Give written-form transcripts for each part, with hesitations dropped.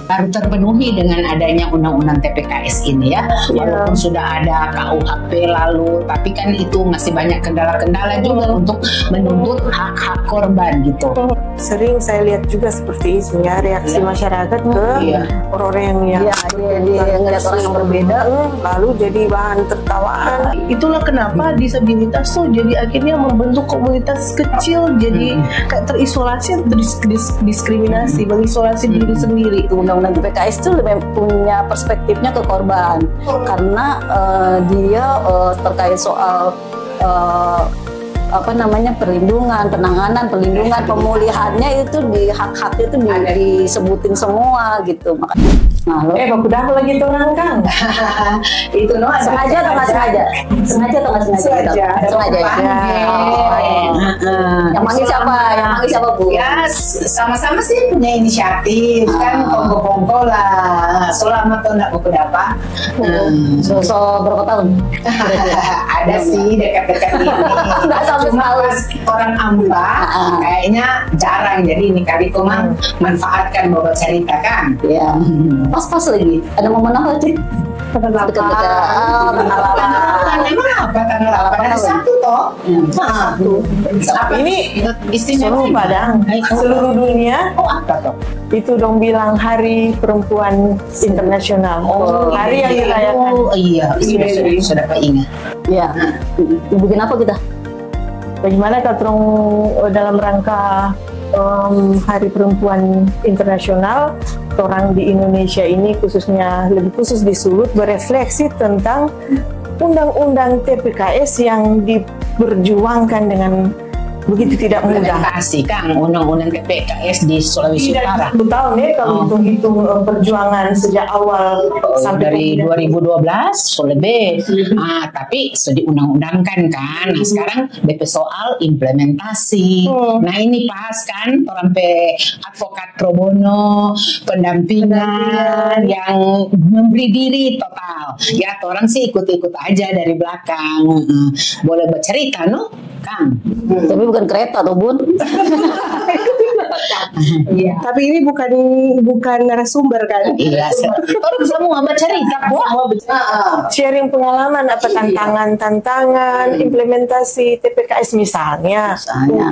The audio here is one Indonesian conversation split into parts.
baru terpenuhi dengan adanya undang-undang TPKS ini ya. Walaupun sudah ada KUHP lalu, tapi kan itu masih banyak kendala-kendala juga untuk menuntut hak-hak korban gitu. Sering saya lihat juga seperti itu ya, reaksi masyarakat ke orang yang ngeliat orang yang berbeda, lalu jadi bahan tertawaan. Itulah kenapa disabilitas tuh jadi akhirnya membentuk komunitas kecil, jadi kayak terisolasi, diskriminasi, mengisolasi diri sendiri. Undang-undang TPKS itu lebih punya perspektifnya ke korban, karena dia terkait soal perlindungan, penanganan, pelindungan, pemulihannya itu di hak-hak itu disebutin semua gitu. Nah, Baku dah lagi tuh orang Kang. Itu sengaja atau nggak sengaja? Sengaja atau nggak sengaja? Sengaja ya. Yang manggil siapa? Yang manggil siapa, Bu? Ya, sama-sama sih punya inisiatif kan, kongko-kongko lah. Selama tuh nggak buku dapat. So berapa tahun? Ada sih dekat-dekat ini. Nggak sampai setahun. Orang Amba kayaknya jarang, jadi ini kali kau manfaatkan bawa cerita kan. Iya. Pas-pas lagi. Ada momen apa sih? Tanggal 8. Emang apa tanggal 8? Ada satu toh. Ini istimewa seluruh Padang, seluruh dunia. Apa toh? Itu dong bilang Hari Perempuan Internasional. Hari yang dirayakan. Iya, sudah Pak ingat. Iya. Bikin apa kita? Bagaimana kalau dalam rangka Hari Perempuan Internasional, orang di Indonesia ini khususnya, lebih khusus di Sulut, berefleksi tentang undang-undang TPKS yang diperjuangkan dengan begitu tidak mudah. Kasih Kang undang-undang TPKS di Sulawesi Utara. 10 tahun ya kalau hitung perjuangan sejak awal sampai dari 2012 lebih. Tapi sudah diundang-undangkan kan. Nah sekarang BP soal implementasi. Nah ini pas kan orang advokat pro bono, pendampingan yang memberi diri total. Ya orang sih ikut-ikut aja dari belakang. Boleh bercerita no Kang. Tapi bukan kereta tuh Bun. Iya. Tapi ini bukan narasumber kan? Iya. Orang semua bercerita kok. Sharing pengalaman apa tantangan implementasi TPKS misalnya.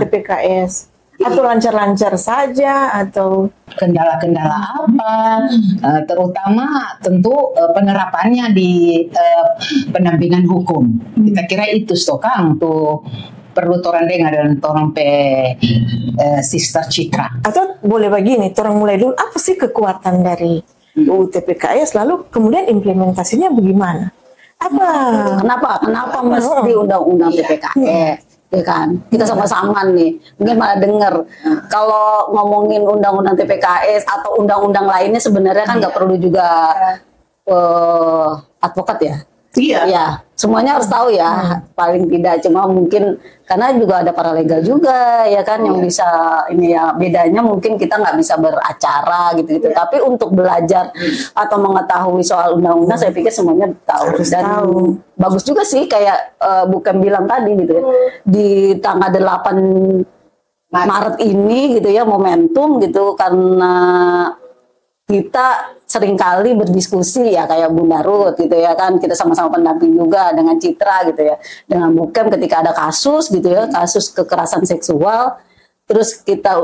TPKS atau lancar-lancar saja atau kendala-kendala apa, terutama tentu penerapannya di pendampingan hukum. Kita kira itu Kang tuh perlu orang dengar dan orang Sister Citra. Atau boleh begini, orang mulai dulu apa sih kekuatan dari UU TPKS, lalu kemudian implementasinya bagaimana? Kenapa mesti undang-undang TPKS? Ya kan, kita sama-sama nih mungkin malah dengar kalau ngomongin undang-undang TPKS atau undang-undang lainnya sebenarnya kan nggak perlu juga advokat ya. Iya, semuanya harus tahu ya, paling tidak. Cuma mungkin karena juga ada paralegal juga ya kan yang bisa ini ya, bedanya mungkin kita nggak bisa beracara gitu-gitu. Tapi untuk belajar atau mengetahui soal undang-undang saya pikir semuanya tahu. Dan bagus juga sih kayak bukan bilang tadi gitu ya. Di tanggal 8 Maret ini gitu ya, momentum gitu, karena kita seringkali berdiskusi ya kayak Bunda Ruth gitu ya kan, kita sama-sama pendamping juga dengan Citra gitu ya, dengan Bukem ketika ada kasus gitu ya, kasus kekerasan seksual, terus kita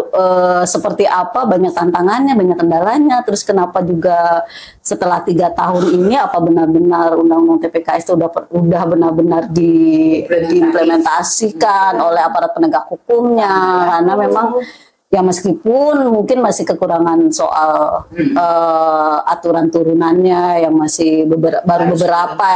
seperti apa, banyak tantangannya, banyak kendalanya, terus kenapa juga setelah 3 tahun ini apa benar-benar undang-undang TPKS itu udah benar-benar diimplementasikan oleh aparat penegak hukumnya, karena memang ya meskipun mungkin masih kekurangan soal aturan turunannya yang masih baru beberapa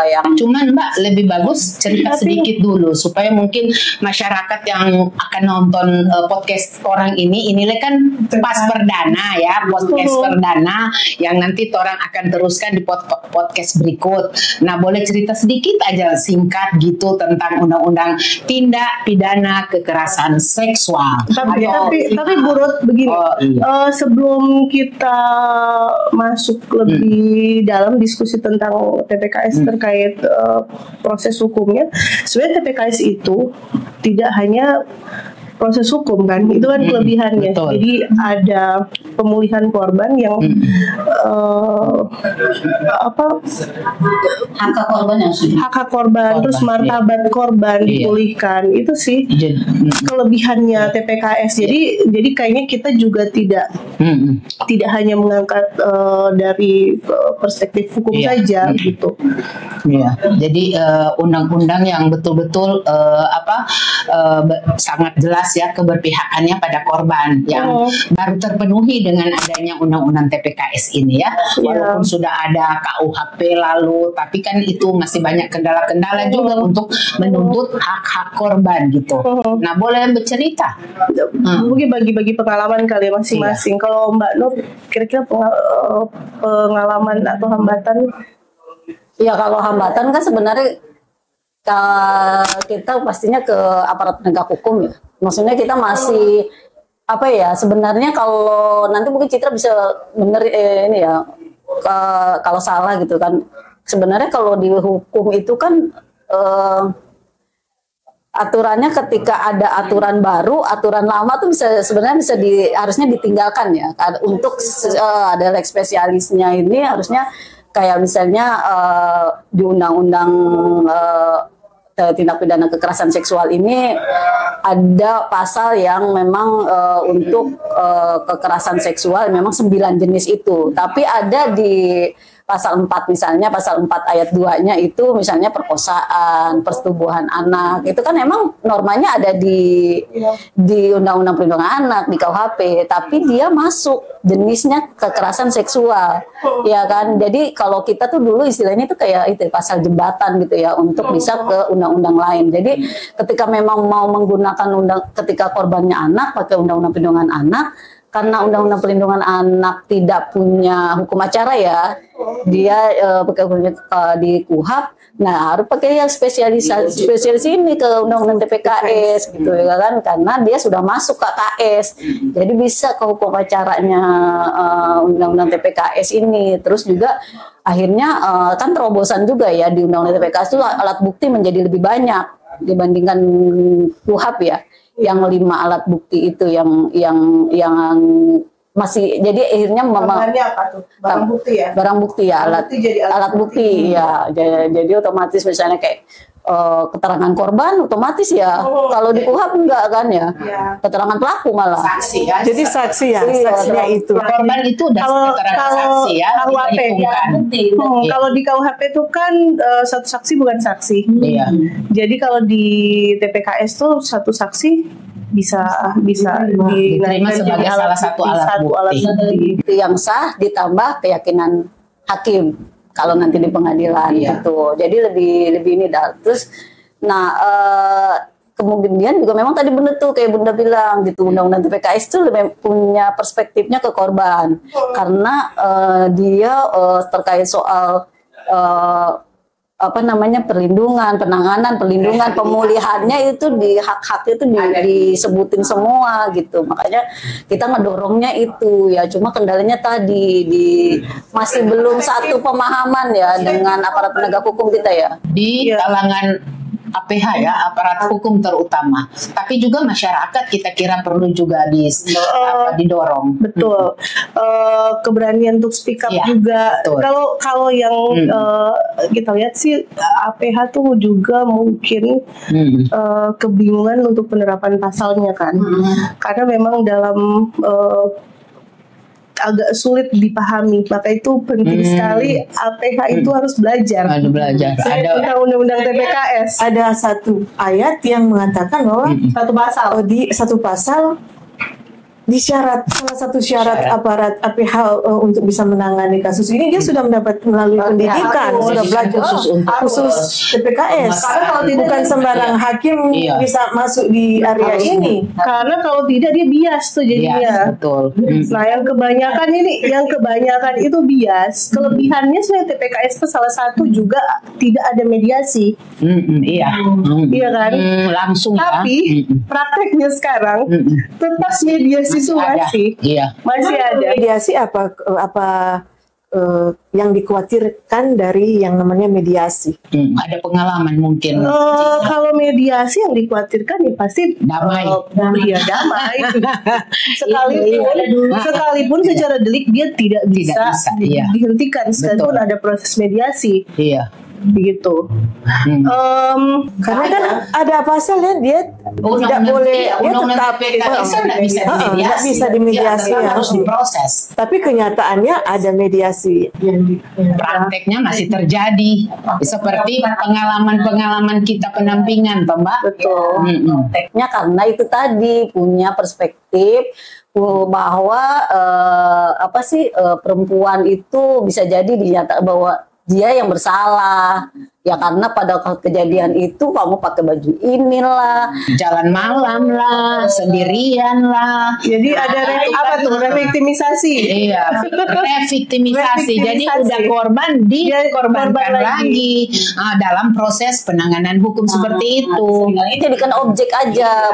yang. Cuman Mbak lebih bagus cerita sedikit dulu supaya mungkin masyarakat yang akan nonton podcast orang ini kan pas perdana ya, podcast perdana yang nanti orang akan teruskan di podcast berikut. Nah boleh cerita sedikit aja singkat gitu tentang undang-undang tindak pidana kekerasan seksual. Tapi Bu Ruth begini, sebelum kita masuk lebih dalam diskusi tentang TPKS terkait proses hukumnya, sebenarnya TPKS itu tidak hanya proses hukum kan, itu kan kelebihannya. Betul. Jadi ada pemulihan korban yang hak korban yang sudah hak korban, terus martabat korban dipulihkan. Itu sih kelebihannya TPKS. Jadi kayaknya kita juga tidak hanya mengangkat dari perspektif hukum saja gitu. Iya. Jadi undang-undang yang betul-betul sangat jelas ya keberpihakannya pada korban yang baru terpenuhi dengan adanya undang-undang TPKS ini ya. Walaupun sudah ada KUHP lalu, tapi kan itu masih banyak kendala-kendala juga untuk menuntut hak-hak korban gitu. Nah, boleh bercerita? Mungkin bagi-bagi pengalaman kali ya masing-masing. Kalau Mbak Nur, kira-kira pengalaman atau hambatan? Ya, kalau hambatan kan sebenarnya kita pastinya ke aparat penegak hukum ya. Maksudnya kita masih sebenarnya kalau nanti mungkin Citra bisa bener ini ya kalau salah gitu kan. Sebenarnya kalau di hukum itu kan aturannya ketika ada aturan baru, aturan lama tuh sebenarnya harusnya ditinggalkan ya. Untuk ada leg spesialisnya ini harusnya kayak misalnya di undang-undang tindak pidana kekerasan seksual ini ada pasal yang memang untuk kekerasan seksual memang 9 jenis itu. Tapi ada di pasal 4 misalnya, pasal 4 ayat 2-nya itu misalnya perkosaan, persetubuhan anak. Itu kan emang normanya ada di Undang-Undang Perlindungan Anak, di KUHP, tapi dia masuk jenisnya kekerasan seksual. Ya kan? Jadi kalau kita tuh dulu istilahnya itu kayak itu pasal jembatan gitu ya untuk bisa ke undang-undang lain. Jadi ketika memang mau menggunakan ketika korbannya anak pakai Undang-Undang Perlindungan Anak, karena Undang-Undang Perlindungan Anak tidak punya hukum acara ya, dia pakai di KUHP, nah harus pakai yang spesialis ini ke Undang-Undang TPKS gitu ya kan, karena dia sudah masuk KKS, jadi bisa ke hukum acaranya Undang-Undang TPKS ini. Terus juga akhirnya kan terobosan juga ya di Undang-Undang TPKS itu alat bukti menjadi lebih banyak dibandingkan KUHP ya. Yang 5 alat bukti itu yang masih, jadi akhirnya apa tuh? Barang bukti ya? Barang bukti ya, alat bukti ya. Jadi otomatis misalnya kayak keterangan korban otomatis ya. Kalau di KUHP enggak kan ya? Keterangan pelaku malah. Saksi ya. Jadi saksi ya, saksinya itu. Korban itu udah keterangan saksi ya. KUHP kalau di KUHP itu kan satu saksi bukan saksi. Iya. Jadi kalau di TPKS tuh satu saksi bisa diterima sebagai salah satu alat bukti yang sah ditambah keyakinan hakim kalau nanti di pengadilan gitu. Jadi lebih ini dah. Terus kemudian juga memang tadi bener tuh kayak Bunda bilang gitu, Undang-Undang TPKS itu lebih punya perspektifnya ke korban karena dia terkait soal perlindungan, penanganan, pemulihannya itu di hak-hak itu disebutin semua gitu. Makanya kita ngedorongnya itu ya. Cuma kendalanya tadi masih belum satu pemahaman ya dengan aparat penegak hukum kita ya. Di kalangan APH ya, aparat hukum terutama. Tapi juga masyarakat kita kira perlu juga didorong. Betul. Keberanian untuk speak up juga. Kalau yang kita lihat sih APH tuh juga mungkin kebingungan untuk penerapan pasalnya kan. Karena memang dalam agak sulit dipahami, maka itu penting sekali APH itu harus belajar. Ada undang-undang TPKS. Ada satu ayat yang mengatakan bahwa di satu pasal salah satu syarat aparat APH untuk bisa menangani kasus ini dia sudah mendapat melalui pendidikan, sudah belajar khusus TPKS. Karena kalau tidak bukan sembarang hakim bisa masuk di area ini. Karena kalau tidak dia bias tuh jadinya. Betul. Nah, yang kebanyakan itu bias. Kelebihannya sebenarnya TPKS itu salah satu juga tidak ada mediasi. Iya kan? Langsung. Tapi prakteknya sekarang tetap mediasi itu masih ada. Mediasi apa yang dikhawatirkan dari yang namanya mediasi? Ada pengalaman mungkin. Kalau mediasi yang dikhawatirkan ya pasti damai. Ya damai. Sekalipun secara delik dia tidak bisa dihentikan sekalipun ada proses mediasi. Iya. Begitu. Karena kan ada pasal ya dia tidak boleh, dia tetap tidak bisa dimediasi, harus diproses. Tapi kenyataannya ada mediasi. Prakteknya masih terjadi seperti pengalaman kita penampingan, Mbak. Betul. Prakteknya karena itu tadi punya perspektif bahwa perempuan itu bisa jadi dinyatakan bahwa dia yang bersalah ya, karena pada kejadian itu kamu pakai baju inilah, jalan malam lah, sendirian lah. Jadi ada reviktimisasi. Iya, reviktimisasi. Jadi udah korban dikorbankan lagi dalam proses penanganan hukum seperti itu. Ini jadikan objek aja,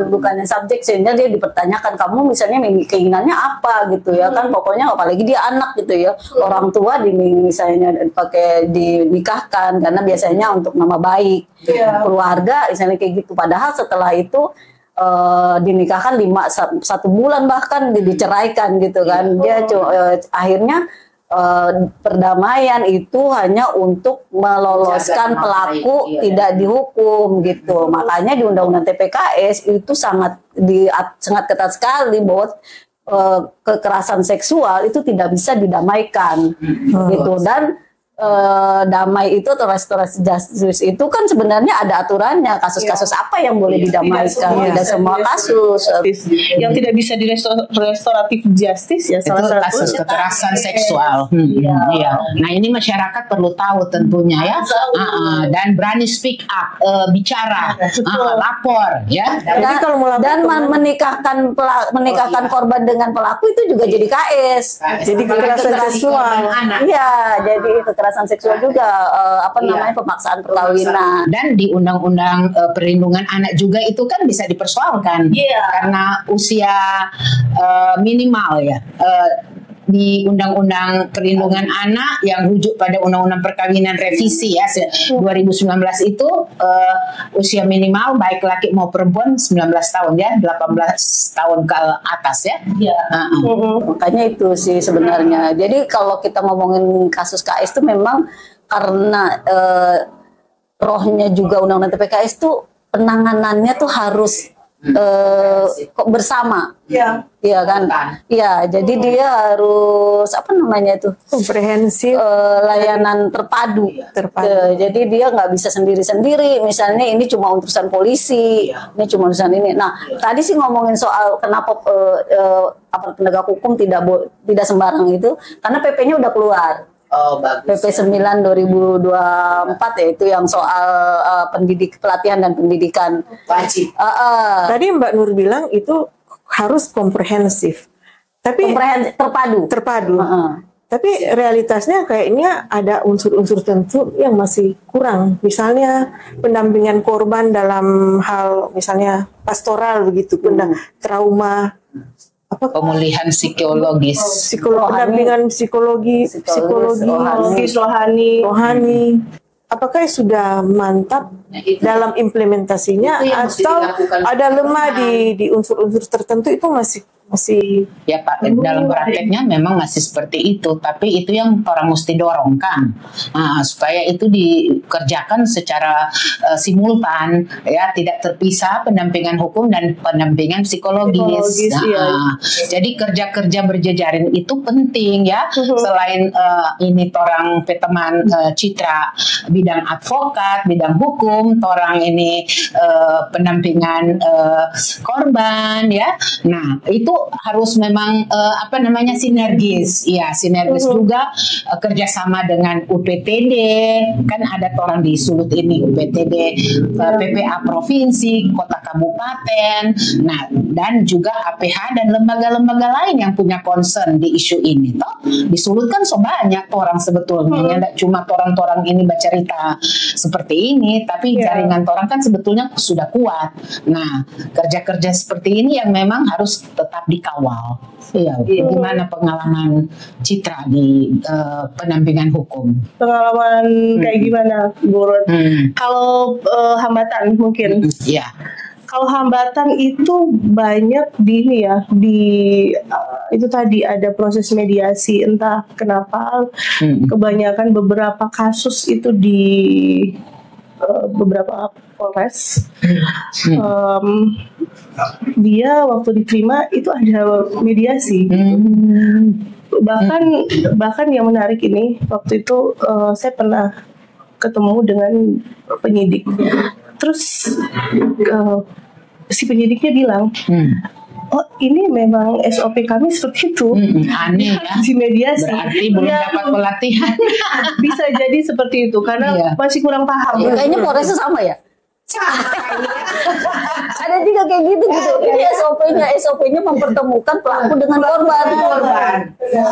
bukannya subjek, sehingga dia dipertanyakan kamu misalnya keinginannya apa gitu ya kan, pokoknya apalagi dia anak gitu ya, orang tua misalnya pakai dinikahkan karena biasanya untuk nama baik keluarga misalnya kayak gitu, padahal setelah itu dinikahkan 1 bulan bahkan diceraikan gitu kan. Dia akhirnya perdamaian itu hanya untuk meloloskan pelaku tidak dihukum gitu. Makanya di Undang-Undang TPKS itu sangat ketat sekali bahwa kekerasan seksual itu tidak bisa didamaikan gitu. Dan damai itu atau restoratif justice itu kan sebenarnya ada aturannya, kasus-kasus apa yang boleh didamaikan, tidak semua kasus yang tidak bisa di restoratif justice ya, salah satu kasus kekerasan seksual. Iya. Nah ini masyarakat perlu tahu tentunya ya, dan berani speak up, bicara, lapor ya. Dan menikahkan korban dengan pelaku itu juga jadi KS, jadi kekerasan seksual. Iya, jadi kekerasan seksual juga pemaksaan perkawinan. Dan di Undang-Undang Perlindungan Anak juga itu kan bisa dipersoalkan karena usia minimal ya. Di Undang-Undang Perlindungan Anak yang rujuk pada Undang-Undang Perkawinan revisi ya 2019 itu usia minimal baik laki mau perempuan 19 tahun ya, 18 tahun ke atas ya. Makanya itu sih sebenarnya. Jadi kalau kita ngomongin kasus KS itu memang karena rohnya juga Undang-Undang TPKS itu penanganannya tuh harus bersama. Iya kan? Iya, jadi dia harus komprehensif, layanan terpadu. Jadi dia nggak bisa sendiri-sendiri. Misalnya ini cuma urusan polisi, ini cuma urusan ini. Nah, tadi sih ngomongin soal kenapa aparat penegak hukum tidak sembarang itu, karena PP-nya udah keluar. PP 9 2024 ya, itu yang soal pelatihan dan pendidikan wajib. Tadi Mbak Nur bilang itu harus komprehensif, tapi terpadu. Tapi realitasnya kayaknya ada unsur-unsur tertentu yang masih kurang. Misalnya pendampingan korban dalam hal misalnya pastoral begitu, trauma, pemulihan psikologis, pendampingan psikologi, rohani. Apakah sudah mantap dalam implementasinya atau ada lemah di unsur-unsur tertentu? Itu masih ya Pak, dalam prakteknya memang masih seperti itu, tapi itu yang orang mesti dorongkan supaya itu dikerjakan secara simultan ya, tidak terpisah pendampingan hukum dan pendampingan psikologis. Jadi kerja-kerja berjejaring itu penting ya. Selain ini torang peteman Citra bidang advokat, bidang hukum, torang ini pendampingan korban ya. Nah, itu harus memang sinergis. Ya, sinergis juga kerjasama dengan UPTD, kan ada orang di Sulut ini UPTD, PPA provinsi, kota kabupaten, nah dan juga APH dan lembaga-lembaga lain yang punya concern di isu ini. Toh di Sulut kan so banyak orang sebetulnya, tidak cuma orang ini bercerita seperti ini, tapi jaringan orang kan sebetulnya sudah kuat. Nah, kerja-kerja seperti ini yang memang harus tetap tetap dikawal. Iya, gimana pengalaman Citra di pendampingan hukum? Pengalaman kayak gimana, Bu Ruth? Kalau hambatan mungkin. Iya. Kalau hambatan itu banyak di ini ya, itu tadi ada proses mediasi, entah kenapa kebanyakan beberapa kasus itu di beberapa Polres. Dia waktu diterima itu ada mediasi. Bahkan yang menarik ini waktu itu saya pernah ketemu dengan penyidik. Terus si penyidiknya bilang, oh ini memang SOP kami seperti itu. Aneh ya. Di mediasi. Berarti belum dapat pelatihan. Bisa jadi seperti itu karena masih kurang paham. Kayaknya Polresnya sama ya. Ada juga kayak gitu. Ini SOP-nya mempertemukan pelaku dengan korban.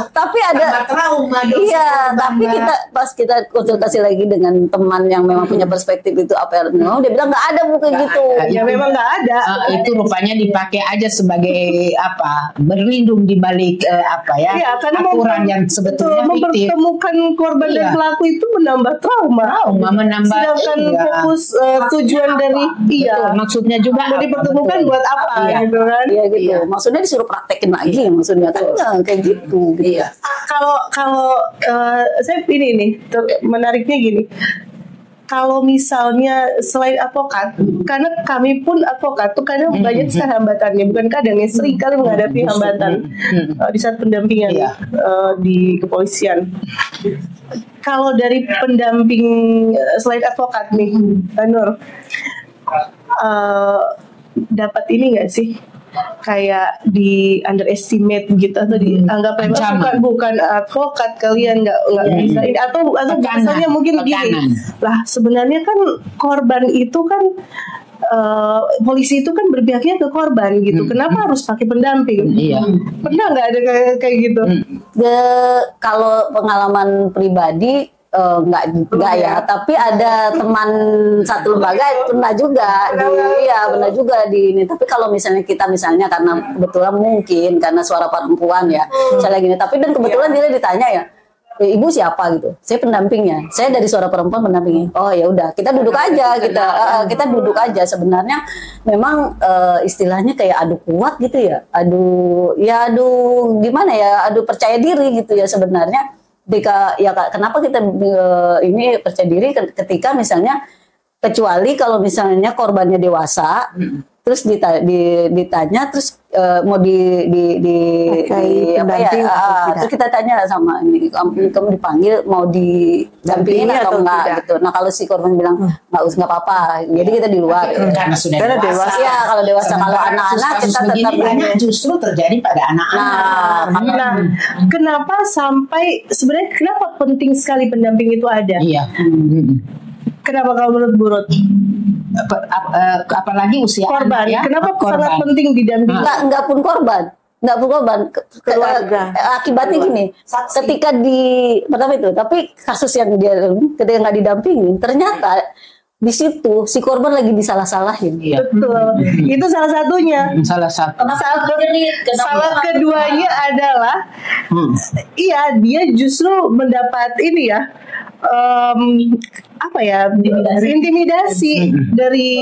Tapi ada trauma. Iya, tapi kita konsultasi lagi dengan teman yang memang punya perspektif itu apa yang dia bilang nggak ada bukan gitu. Ya memang nggak ada. Itu rupanya dipakai aja sebagai berlindung di balik aturan yang sebetulnya fiktif. Mempertemukan korban dan pelaku itu menambah trauma. Sedangkan fokus tujuan dari betul, maksudnya juga mau dipertemukan buat apa gitu kan? Iya gitu. Maksudnya disuruh praktekin lagi maksudnya kan kayak gitu. Iya. Kalau saya ini nih menariknya gini. Kalau misalnya selain advokat, karena kami pun advokat tuh kadang banyak sekali hambatannya, bukan kadang ya sering kali menghadapi hambatan di saat pendampingan di kepolisian. Kalau dari pendamping selain advokat nih, Nur, dapat ini nggak sih? Kayak di underestimate gitu atau dianggap bukan advokat kalian nggak bisa ini atau bahasanya mungkin gini lah, sebenarnya kan korban itu kan polisi itu kan berpihaknya ke korban gitu, kenapa harus pakai pendamping? Pernah nggak ada kayak gitu? Kalau pengalaman pribadi enggak ya, tapi ada teman satu lembaga pernah juga benar juga di ini. Tapi kalau misalnya karena kebetulan mungkin karena suara perempuan ya, misalnya gini, tapi dan kebetulan dia ditanya ya, ibu siapa gitu, saya pendampingnya, saya dari suara perempuan pendampingnya. Oh ya udah, kita duduk aja, kita duduk aja. Sebenarnya memang istilahnya kayak adu kuat gitu ya, adu gimana ya, adu percaya diri gitu ya sebenarnya. Kenapa kita ini percaya diri ketika misalnya, kecuali kalau misalnya korbannya dewasa, terus ditanya terus mau terus kita tanya sama ini, kamu dipanggil mau didampingin atau enggak gitu. Nah kalau si korban bilang nggak apa-apa, jadi kita di luar karena sudah dewasa. Ya kalau dewasa, kalau anak-anak kita tetap banyak justru terjadi pada anak-anak. Nah, kenapa sebenarnya kenapa penting sekali pendamping itu ada? Iya. Kenapa kalau menurut Bu Ruth? Apalagi usia korban. Ya? Kenapa sangat penting didampingi? Nggak pun korban. Keluarga. Akibatnya gini, ketika pertama itu, tapi kasus yang dia ketika nggak didampingin, ternyata di situ si korban lagi disalah-salahin. Betul. Itu salah satunya. Salah keduanya adalah dia justru mendapat ini ya, intimidasi dari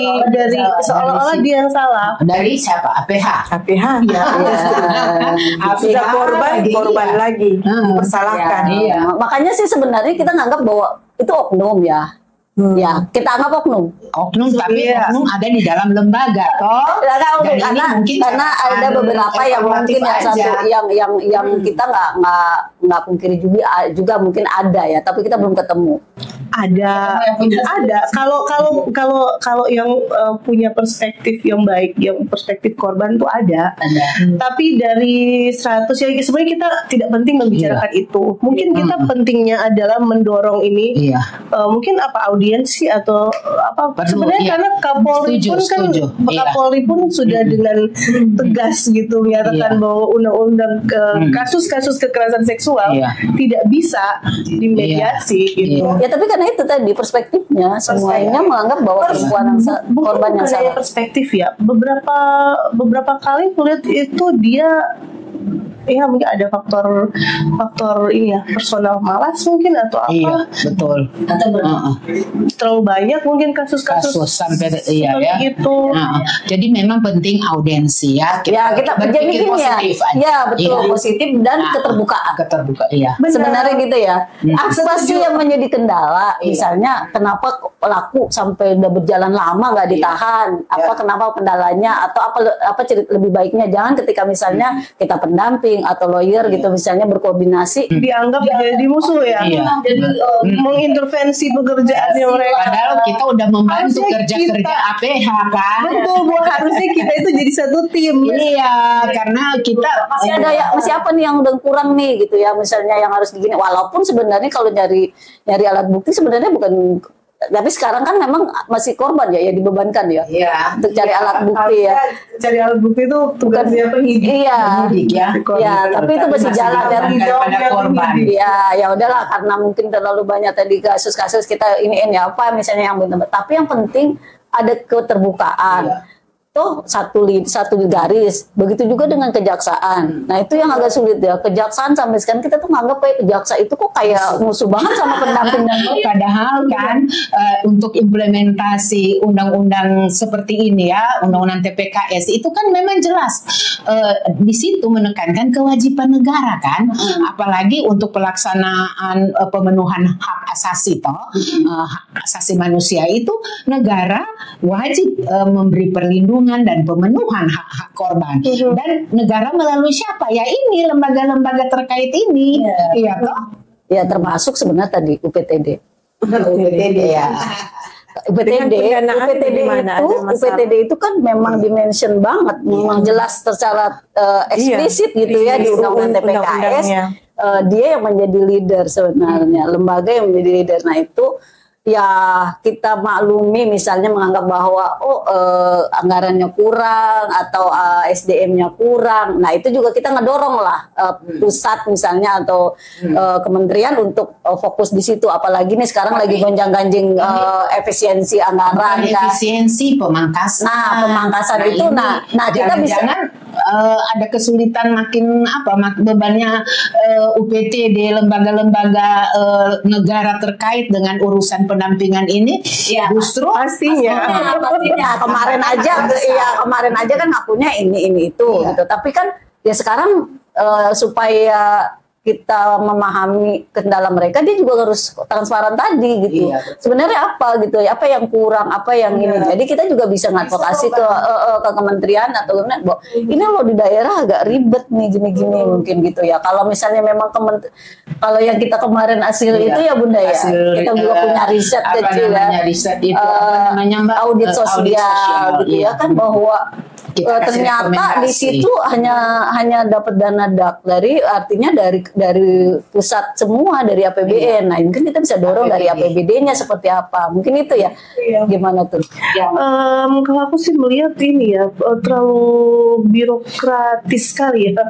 seolah-olah dia yang salah. Dari siapa? APH. Ya. Sudah korban lagi dipersalahkan. Makanya sih sebenarnya kita nganggap bahwa itu oknum ya. Ya, kita anggap oknum, tapi oknum ada di dalam lembaga, toh. Karena ada beberapa yang mungkin yang kita nggak pungkiri juga mungkin ada ya, tapi kita belum ketemu. Ada. Kalau yang punya perspektif yang baik, yang perspektif korban tuh ada. Tapi dari 100 ya sebenarnya kita tidak penting membicarakan itu. Mungkin kita pentingnya adalah mendorong ini. Mungkin audiensi atau apa? Sebenarnya karena Kapolri pun sudah dengan tegas gitu menyatakan bahwa undang-undang kasus-kasus kekerasan seksual tidak bisa dimediasi gitu. Ya tapi karena itu tadi perspektifnya semuanya menganggap bahwa perempuan korban yang salah. Perspektif ya. Beberapa kali kulihat itu dia ya mungkin ada faktor ini ya, personal malas mungkin atau apa. Iya, betul. Terlalu banyak mungkin kasus-kasus sampai iya ya. Itu. Jadi memang penting audiensi ya. Kita berpikir positif aja. Ya, betul, positif dan keterbukaan. Iya. Sebenarnya gitu ya. Apa sih yang menjadi kendala? Misalnya kenapa pelaku sampai udah berjalan lama nggak ditahan? Kenapa kendalanya atau apa lebih baiknya jangan ketika misalnya kita pendamping atau lawyer gitu misalnya berkoordinasi dianggap jadi musuh ya. Jadi mengintervensi pekerjaannya mereka. Padahal kita udah membantu kerja-kerja APH kan. Betul, harusnya kita itu jadi satu tim. Iya, karena kita masih apa nih yang udah kurang nih gitu ya, misalnya yang harus begini. Walaupun sebenarnya kalau nyari alat bukti sebenarnya bukan, tapi sekarang kan memang masih korban ya dibebankan ya. Iya. Untuk cari alat bukti ya. Cari alat bukti itu tugasnya penyidik. Iya. Ya, tapi itu masih jalan pada korban. Ya udahlah, karena mungkin terlalu banyak tadi kasus-kasus kita ini apa misalnya yang benar. Tapi yang penting ada keterbukaan. Tuh satu garis. Begitu juga dengan kejaksaan. Nah itu yang agak sulit ya. Kejaksaan sampai sekarang kita tuh nganggap kayak kejaksa itu kok kayak musuh banget sama pendamping. Padahal kan untuk implementasi undang-undang seperti ini ya, undang-undang TPKS itu kan memang jelas di situ menekankan kewajiban negara kan, apalagi untuk pelaksanaan pemenuhan hak asasi hak asasi manusia itu negara wajib memberi perlindungan dan pemenuhan hak-hak korban. Dan negara melalui siapa? Ya ini lembaga-lembaga terkait ini. Iya toh? Ya termasuk sebenarnya tadi UPTD. UPTD ya. UPTD itu kan memang dimention banget, memang jelas secara eksplisit gitu ya di undang-undang TPKS. Dia yang menjadi leader sebenarnya, lembaga yang menjadi leader. Nah itu ya kita maklumi misalnya menganggap bahwa anggarannya kurang atau SDM-nya kurang. Nah itu juga kita ngedorong lah pusat misalnya atau kementerian untuk fokus di situ. Apalagi nih sekarang lagi gonjang-ganjing efisiensi anggaran, efisiensi pemangkasan. Nah pemangkasan itu, nah kita bisa ada kesulitan makin bebannya UPTD lembaga-lembaga negara terkait dengan urusan pendampingan ini justru pastinya kemarin aja kan ngakunya ini itu gitu. Tapi kan ya sekarang supaya kita memahami kendala mereka, dia juga harus transparan tadi gitu. Sebenarnya apa gitu ya, apa yang kurang, apa yang ini. Jadi kita juga bisa ngadvokasi ke kementerian atau bahwa ini loh di daerah agak ribet nih gini-gini mungkin gitu ya. Kalau misalnya memang kalau yang kita kemarin hasil itu ya Bunda ya, kita juga punya riset kecil ya, riset itu audit sosial gitu ya kan, bahwa ternyata di situ hanya dapat dana artinya dari pusat semua, dari APBN. Nah mungkin kita bisa dorong dari APBD-nya seperti apa, mungkin itu ya. Gimana tuh? Kalau aku sih melihat ini ya terlalu birokratis sekali ya.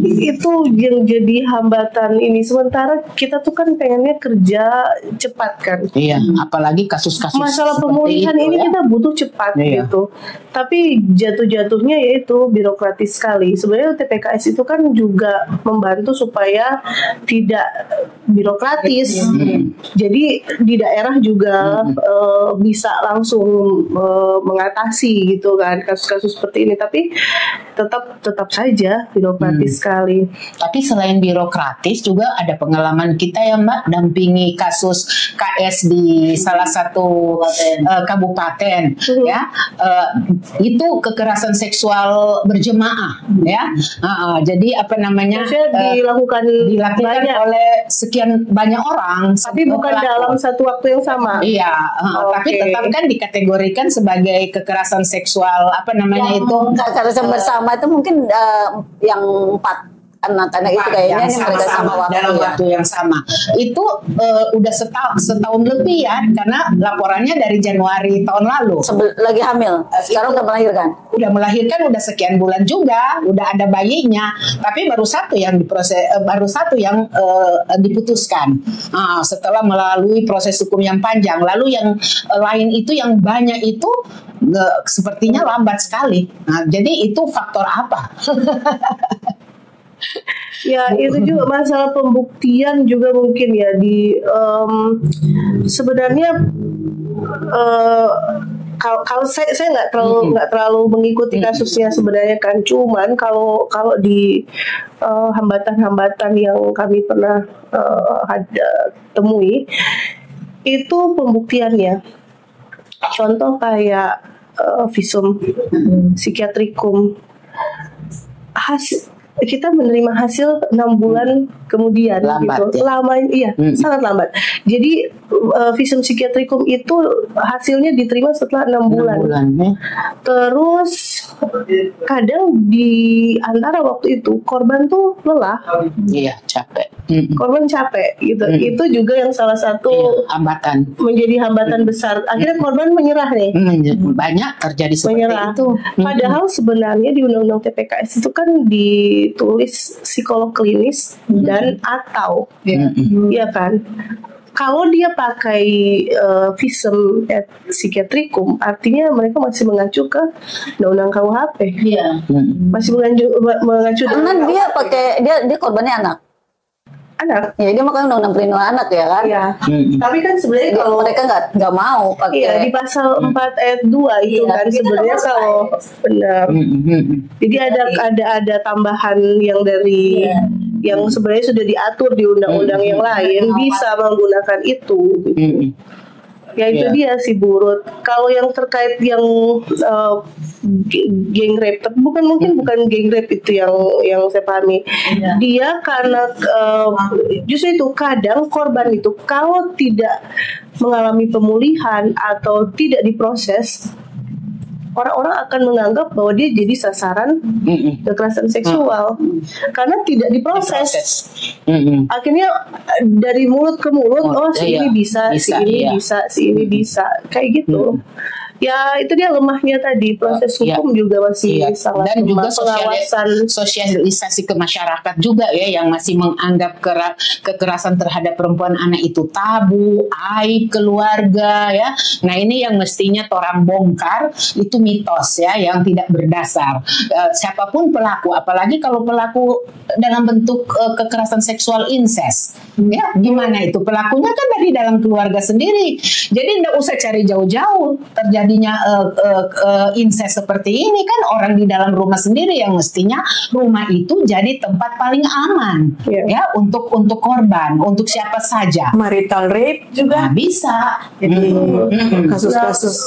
Itu yang jadi hambatan ini. Sementara kita tuh kan pengennya kerja cepat kan. Iya, apalagi kasus-kasus masalah pemulihan ini kita butuh cepat gitu. Tapi jatuhnya yaitu birokratis sekali. Sebenarnya TPKS itu kan juga membantu supaya tidak birokratis. Jadi di daerah juga bisa langsung mengatasi gitu kan kasus-kasus seperti ini. Tapi tetap saja birokratis sekali. Tapi selain birokratis juga ada pengalaman kita ya Mbak, dampingi kasus KS di salah satu kabupaten ya. Itu kekerasan seksual berjemaah ya. Jadi apa namanya dilakukan oleh sekian banyak orang, tapi bukan dalam satu waktu yang sama. Iya, tapi tetap kan dikategorikan sebagai kekerasan seksual itu kekerasan bersama itu mungkin yang anak-anak itu kayaknya ini mereka sama waktu dalam waktu yang sama. Itu udah setahun lebih ya, karena laporannya dari Januari tahun lalu. Lagi hamil. Sekarang udah melahirkan. Udah melahirkan, udah sekian bulan juga, udah ada bayinya. Tapi baru satu yang diproses, baru satu yang diputuskan. Setelah melalui proses hukum yang panjang. Lalu yang lain itu yang banyak itu sepertinya lambat sekali. Nah, jadi itu faktor apa? Ya itu juga masalah pembuktian juga mungkin ya di sebenarnya kalau saya nggak terlalu mengikuti kasusnya sebenarnya kan, cuman kalau di hambatan-hambatan yang kami pernah temui itu pembuktiannya, contoh kayak visum psikiatrikum, kita menerima hasil 6 bulan kemudian, lambat, gitu. Ya? Lama, iya, sangat lambat. Jadi visum psikiatrikum itu hasilnya diterima setelah 6 bulan. Ya? Terus kadang di antara waktu itu korban tuh lelah. Iya, capek. Korban capek gitu. Itu juga yang salah satu hambatan. Menjadi hambatan besar. Akhirnya korban menyerah nih. Banyak terjadi seperti itu. Padahal sebenarnya di Undang-Undang TPKS itu kan ditulis psikolog klinis dan atau ya kan. Kalau dia pakai visum et psikiatrikum, artinya mereka masih mengacu ke Undang-Undang KUHP. Iya. Masih mengacu. Karena dia pakai dia korbannya anak. Ya dia makanya undang-undang perlindungan anak ya kan. Iya. Tapi kan sebenarnya kalau mereka nggak mau pakai. Iya, di pasal 4 ayat 2 itu kan sebenarnya kalau benar. Jadi ada tambahan yang dari yang sebenarnya sudah diatur di undang-undang yang lain bisa menggunakan itu. Ya itu dia sih Burut. Kalau yang terkait yang gang rape, tapi bukan gang rape itu yang saya pahami. Dia karena justru itu kadang korban itu kalau tidak mengalami pemulihan atau tidak diproses, orang-orang akan menganggap bahwa dia jadi sasaran kekerasan seksual karena tidak diproses. Akhirnya dari mulut ke mulut, si ini bisa, si ini bisa, kayak gitu. Ya itu dia lemahnya tadi, proses hukum juga masih sangat dan juga pengawasan, sosialisasi ke masyarakat juga ya, yang masih menganggap kekerasan terhadap perempuan anak itu tabu, aib keluarga ya. Nah ini yang mestinya orang bongkar, itu mitos ya yang tidak berdasar. Siapapun pelaku, apalagi kalau pelaku dalam bentuk kekerasan seksual incest, ya gimana itu, pelakunya kan dari dalam keluarga sendiri. Jadi tidak usah cari jauh-jauh terjadinya incest seperti ini kan orang di dalam rumah sendiri, yang mestinya rumah itu jadi tempat paling aman ya untuk korban, untuk siapa saja. Marital rape juga bisa. Jadi kasus-kasus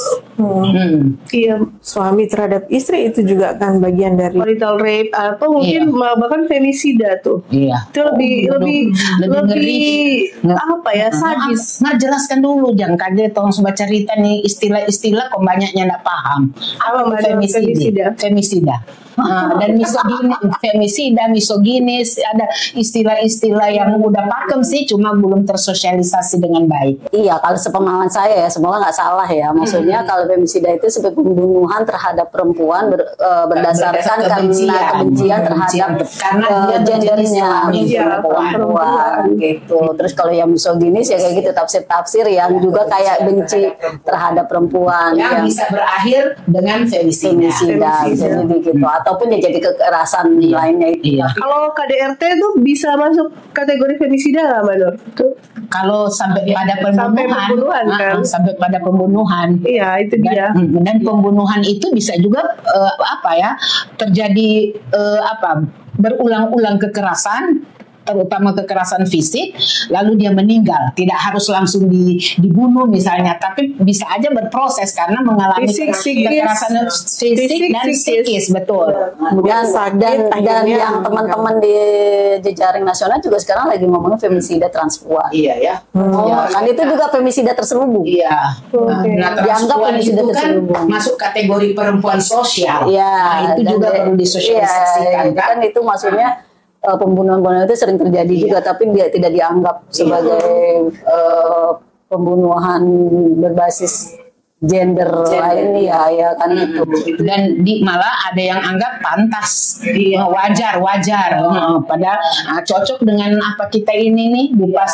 suami terhadap istri itu juga kan bagian dari marital rape atau mungkin bahkan femisida tuh. Itu lebih apa ya, sadis. Nah, jelaskan dulu, jangan kaget tolong sobat cerita nih istilah-istilah kok banyaknya nggak paham. Apa femisida? Dan femisida, misoginis, ada istilah-istilah yang udah pakem sih, cuma belum tersosialisasi dengan baik. Iya, kalau sepemahaman saya ya, semoga nggak salah ya. Maksudnya kalau femisida itu sebagai pembunuhan terhadap perempuan berdasarkan kebencian terhadap gendernya perempuan gitu. Terus kalau yang misoginis ya kayak gitu, tafsir-tafsir yang juga kayak benci terhadap perempuan yang bisa berakhir dengan femisida bisa jadi gitu, ataupun ya jadi kekerasan lainnya itu. Kalau KDRT itu bisa masuk kategori femisida nggak, Mbak Nur? Kalau sampai pada pembunuhan kan? Sampai pada pembunuhan. Iya, itu dia. Dan pembunuhan itu bisa juga terjadi berulang-ulang kekerasan, terutama kekerasan fisik, lalu dia meninggal. Tidak harus langsung dibunuh misalnya, tapi bisa aja berproses karena mengalami kekerasan fisik dan psikis, betul. Dan yang teman-teman di jejaring nasional juga sekarang lagi ngomongin femisida transpuan. Iya ya. Kan itu juga femisida terselubung. Iya. Nah, dianggap femisida terselubung. Masuk kategori perempuan sosial. Iya. Nah, itu juga perlu disosialisasikan kan itu maksudnya pembunuhan-pembunuhan itu sering terjadi juga, tapi dia tidak dianggap sebagai pembunuhan berbasis gender lain ya kan itu. Dan malah ada yang anggap pantas, wajar padahal cocok dengan apa kita ini nih di pas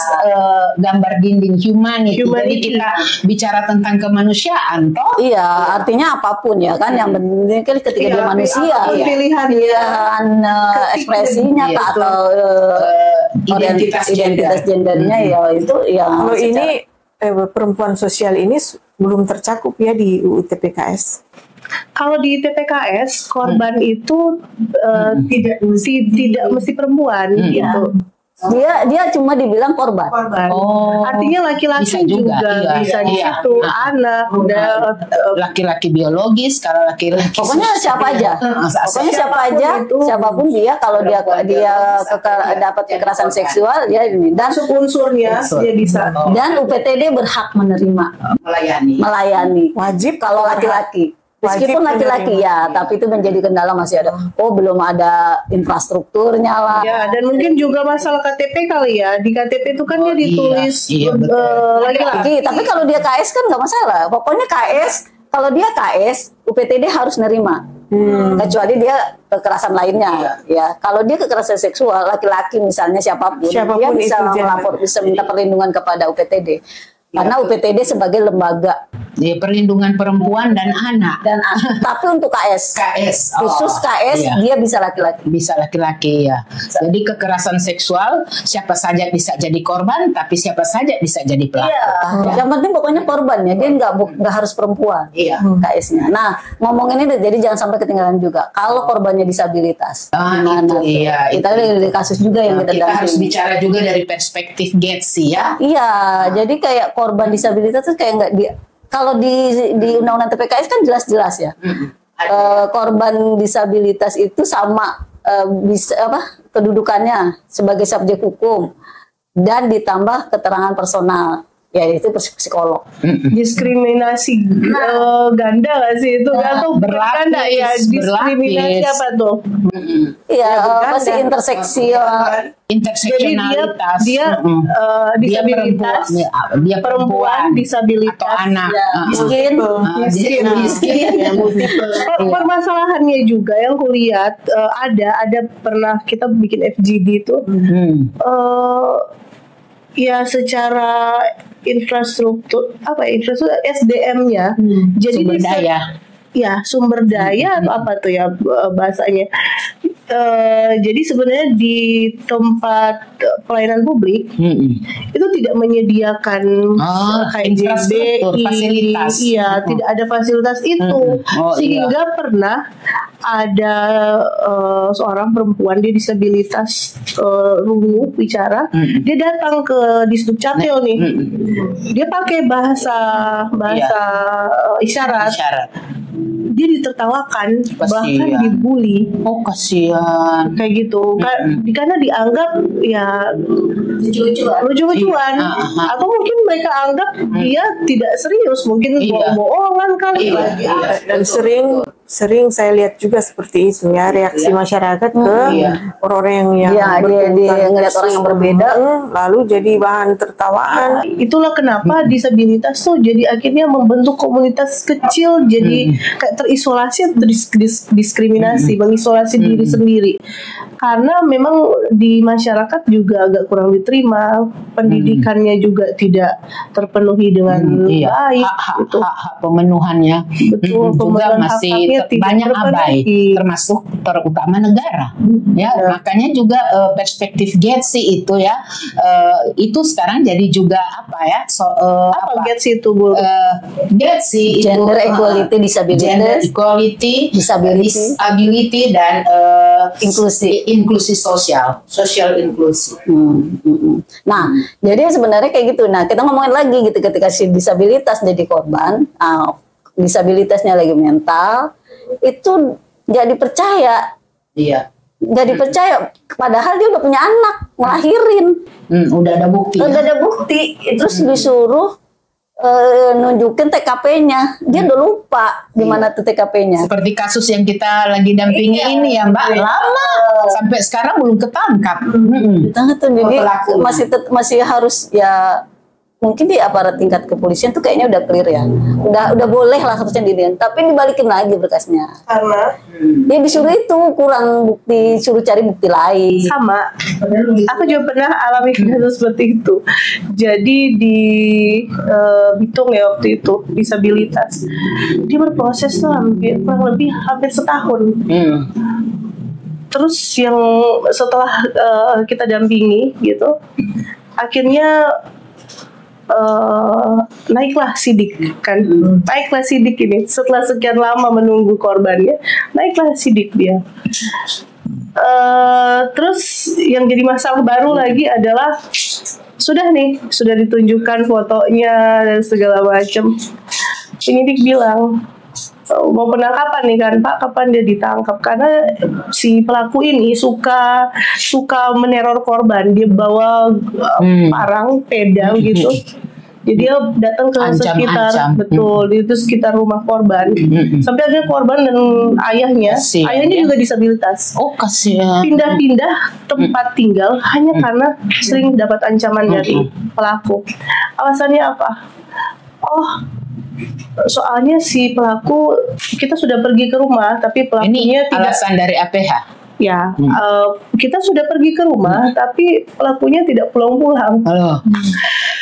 gambar dinding humanity. Jadi kita bicara tentang kemanusiaan toh. Iya, artinya apapun ya kan, yang penting kan ketika dia manusia pilihan ekspresinya atau identitas gendernya ya itu ya. Kalau ini perempuan sosial ini belum tercakup ya di UU TPKS. Kalau di TPKS korban itu tidak mesti perempuan gitu. Dia cuma dibilang korban. Artinya laki-laki juga bisa di situ, anak, laki-laki biologis, kalau laki-laki pokoknya siapa aja, siapapun dia, kalau dia dapat kekerasan seksual ya ini, dan unsurnya dia bisa. Dan UPTD berhak melayani wajib kalau laki-laki. Meskipun laki-laki ya, tapi itu menjadi kendala, masih ada. Belum ada infrastrukturnya lah. Ya, dan mungkin juga masalah KTP kali ya. Di KTP itu kan dia ditulis laki-laki. Tapi kalau dia KS kan nggak masalah. Pokoknya KS, kalau dia KS, UPTD harus nerima. Kecuali dia kekerasan lainnya. Ya, kalau dia kekerasan seksual, laki-laki misalnya siapapun dia bisa melapor, bisa minta perlindungan kepada UPTD. Karena UPTD sebagai lembaga perlindungan perempuan dan anak. Tapi untuk KS khusus KS dia bisa laki-laki ya. Jadi kekerasan seksual siapa saja bisa jadi korban, tapi siapa saja bisa jadi pelaku. Yang penting pokoknya korbannya, dia nggak harus perempuan. KS-nya. Nah, ngomongin ini jadi jangan sampai ketinggalan juga. Kalau korbannya disabilitas, kita ada kasus juga yang kita harus bicara juga dari perspektif GETSI ya. Iya, jadi kayak korban disabilitas itu kayak nggak kalau di Undang-Undang TPKS kan jelas-jelas ya. Korban disabilitas itu sama bisa kedudukannya sebagai subjek hukum dan ditambah keterangan personal, yaitu psikolog. Diskriminasi ganda nggak sih itu? Atau berganda ya? Diskriminasi apa tuh? Iya, pasti interseksionalitas. Dia disabilitas, dia perempuan disabilitas atau anak, miskin. Permasalahannya juga yang kulihat ada pernah kita bikin FGD itu, ya secara infrastruktur SDM-nya, jadi sumber daya atau apa tuh ya bahasanya. Jadi sebenarnya di tempat pelayanan publik itu tidak menyediakan kayak JBI, fasilitas. Tidak ada fasilitas itu, sehingga pernah ada seorang perempuan, dia disabilitas rungu bicara, dia datang ke Disduk Capil nih, dia pakai bahasa isyarat. Dia ditertawakan, bahkan dibully. Kasihan. Kayak gitu. Karena dianggap ya lucu-lucuan. Atau mungkin mereka anggap dia tidak serius, mungkin bohong-bohongan kali. Dan sering saya lihat juga seperti itu ya, reaksi masyarakat ke orang-orang yang dia ngelihat orang yang berbeda lalu jadi bahan tertawaan. Itulah kenapa disabilitas tuh jadi akhirnya membentuk komunitas kecil, jadi kayak terisolasi atau diskriminasi, mengisolasi diri sendiri. Karena memang di masyarakat juga agak kurang diterima, pendidikannya juga tidak terpenuhi dengan baik. Hak pemenuhannya juga masih banyak abai, termasuk terutama negara. Makanya juga perspektif GETSI itu ya, itu sekarang jadi juga apa GETSI itu Bu? GETSI Gender Equality, Disability dan inklusi sosial inklusi. Nah, jadi sebenarnya kayak gitu. Nah, kita ngomongin lagi gitu, ketika si disabilitas jadi korban, disabilitasnya lagi mental, itu nggak dipercaya. Nggak dipercaya, padahal dia udah punya anak, ngelahirin. Udah ada bukti. Terus disuruh nunjukin TKP-nya, dia udah lupa di mana tuh TKP-nya. Seperti kasus yang kita lagi dampingi ini ya Mbak, lama sampai sekarang belum ketangkap. Ditangkap tuh, jadi masih harus ya. Mungkin di aparat tingkat kepolisian tuh kayaknya udah clear ya, udah boleh lah harusnya dilihat, tapi dibalikin lagi berkasnya karena dia disuruh itu kurang bukti, suruh cari bukti lain. Sama, aku juga pernah alami kasus seperti itu. Jadi di Bitung ya waktu itu, disabilitas, dia berproses tuh kurang lebih hampir setahun. Terus yang setelah kita dampingi gitu, akhirnya naiklah sidik kan, naiklah sidik ini setelah sekian lama menunggu korbannya, naiklah sidik dia. Terus yang jadi masalah baru lagi adalah sudah ditunjukkan fotonya dan segala macam. Penyidik bilang mau penangkapan nih kan Pak, kapan dia ditangkap, karena si pelaku ini suka meneror korban. Dia bawa parang, pedang gitu. Jadi dia datang ke sekitar, betul, itu sekitar rumah korban. Sampai akhirnya korban dan ayahnya juga disabilitas. Oh kasihan. Pindah-pindah tempat tinggal hanya karena sering dapat ancaman dari pelaku. Alasannya apa? Oh, soalnya si pelaku, kita sudah pergi ke rumah, tapi pelakunya ini alasan dari APH. Ya, kita sudah pergi ke rumah, tapi pelakunya tidak pulang-pulang.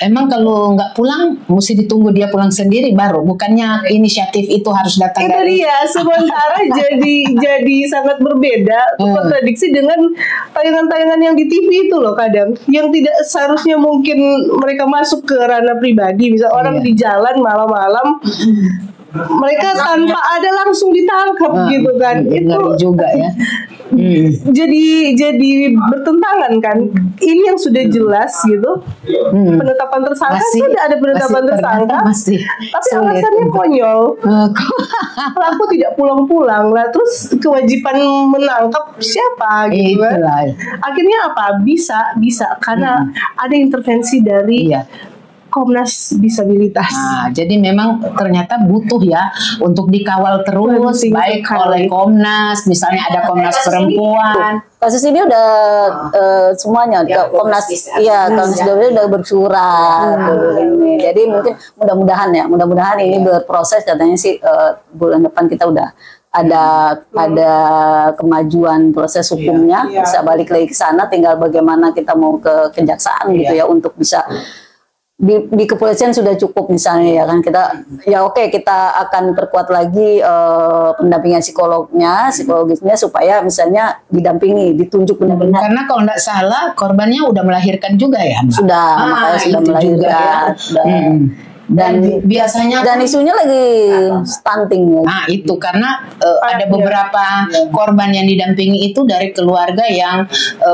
Emang kalau nggak pulang, mesti ditunggu dia pulang sendiri baru. Bukannya inisiatif itu harus datang dari. Dia sementara jadi sangat berbeda, kontradiksi dengan tayangan-tayangan yang di TV itu loh kadang, yang tidak seharusnya mungkin mereka masuk ke ranah pribadi. Bisa orang di jalan malam-malam, mereka tanpa ada langsung ditangkap gitu kan. Itu juga ya. Jadi bertentangan kan. Ini yang sudah jelas gitu, penetapan tersangka sudah ada penetapan tersangka, tapi alasannya konyol. Pelaku tidak pulang-pulang lah, terus kewajiban menangkap siapa gitu kan. Akhirnya apa, bisa karena ada intervensi dari Komnas Disabilitas. Jadi memang ternyata butuh ya untuk dikawal terus, baik oleh Komnas, misalnya ada Komnas Perempuan. Kasus ini udah semuanya Komnas, Komnas udah bersurat. Jadi mungkin mudah-mudahan ini berproses, katanya sih bulan depan kita udah ada kemajuan proses hukumnya, bisa balik lagi ke sana, tinggal bagaimana kita mau ke kejaksaan gitu ya, untuk bisa di kepolisian sudah cukup misalnya ya kan, kita akan perkuat lagi pendampingan psikologisnya supaya misalnya didampingi, ditunjuk benar-benar. Karena kalau tidak salah korbannya udah melahirkan juga ya, Mbak? Sudah, makanya sudah melahirkan. Dan biasanya dan isunya lagi stunting. Itu karena ada beberapa korban yang didampingi itu dari keluarga yang